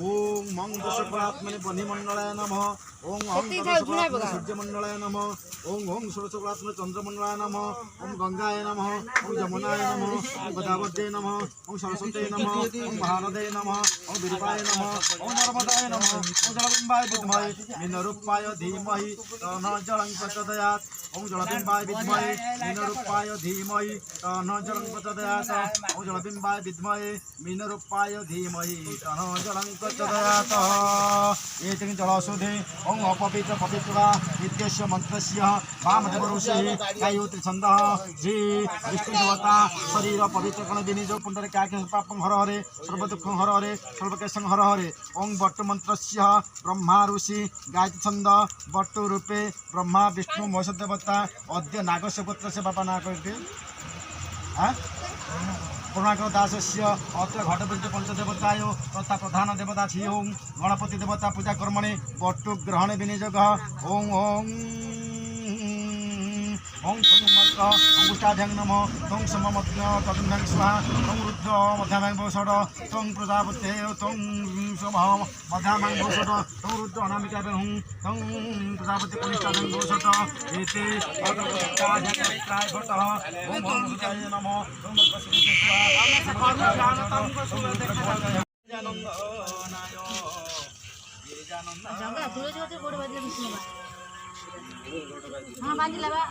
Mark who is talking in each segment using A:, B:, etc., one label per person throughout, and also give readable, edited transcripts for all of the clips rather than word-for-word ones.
A: ओम मंगलशक्रात्मने बन्हीमंडलाय नमः। ओम सूर्यमंडलाय नमः। ओम ओम षोडशकलात्मने चंद्रमंडलाय नमः। ओम गंगाय नमः। ओम जमुनाय नमः। ओम गोदावरी नमः। ओम सरस्वती नमः। ओम भारते नमः। ओम विरूपाय नमः। ओम नर्मदाय नमः। ओम जलबिंबाय विद्महे मीनरूपाय धीमहि तन्नो जलं प्रचोदयात्। ओम जलबिंबाय विद्महे मीनरूपाय धीमहि तन्नो जलं प्रचोदयात्। ओम जलबिंबाय विद्महे मीनरूपाय धीमहि तन्नो जलं प्रचोदयात्। एतेन जलौषधे ओम अपवित्र पवित्रा इत्यस्य मंत्रस्य वामदेव ऋषिः गायत्री छन्दः श्री विष्णु देवता शरीर पवित्र कण विनिजो पुंडरे काके पापं हर हरे सर्व दुःखं हर हरे सर्वकेशं हर हरे। ओम बट्टु मंत्रस्य ब्रह्मा ऋषि गायत्री छन्द बट्टु रूपे ब्रह्मा विष्णु महेश देवता अद्य नागस्य पुत्रस्य बापा नाग करते पूर्णाकर दासस्य अत्र घटबीज पंचदेवताय तथा प्रधान देवता श्री ओं गणपति देवता पूजा कर्मणे बट्टु ग्रहण विनियोग ओं ओं ओं अंगुष्ठाभ्यां नमः तों सममग्न तदुन्नं स्वाहा तों रुद्र मध्यामां भूषण तों प्रजापते तों शुभ मध्यामां भूषण तों रुद्र अनामिकाभ्यां तों प्रजापति कनिष्ठाभ्यां भूषण एते अग्रवत्ताय भट्टः ओं ओं रुद्राय नमः तों भगवते स्वाहा हाँ बांधी लगा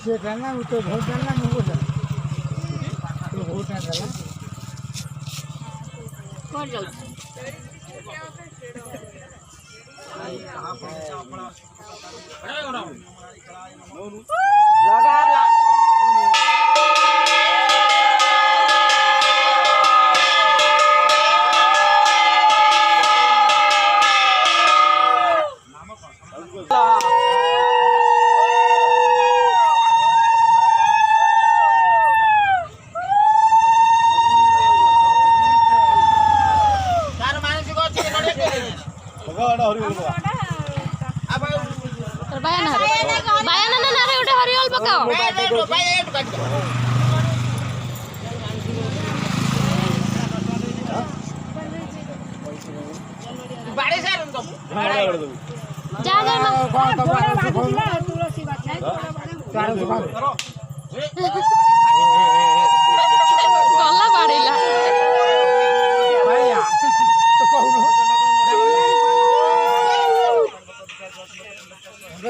A: से करना तो बहुत करना मुझको तो बहुत करना कर जाओ लगा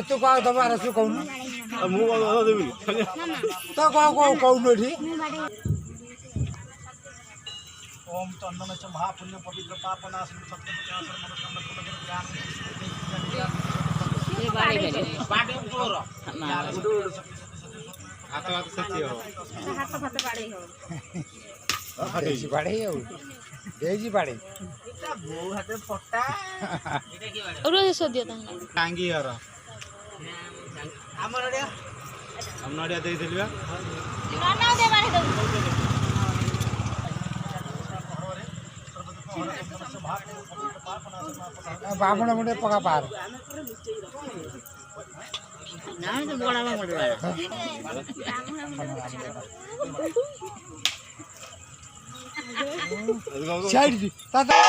B: तू कह दबार सु कहू
A: ମୁଁ କଣ ଦେବି ଖାଲି
B: तो कह कहू एठी
A: ओम चंदन च महापुण्य पवित्र पापनाशन सत्यनाशन हाथ हाथ सच्ची हो
C: हाथ फाथ बाड़े हो
B: देजी बाड़े हो देजी बाड़े
A: एटा बो हाथे फटा
C: और सो दियो ता
A: टांगी हर हमर अड़िया हम नड़िया दे देलिबा
C: ना दे बाड़े दो
B: बामण मुंडे पका पार
C: ना तो बड़ा बड़ा मुंडे
B: साइड दी ताता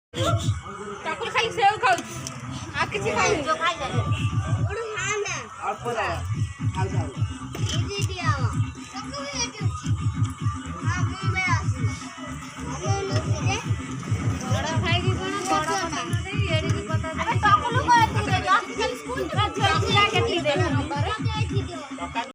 C: चकुल खाई सेव खाऊ आ किसी खाई जो खाई जाए उड़ हां ना और पूरा खाऊ जाओ दीदी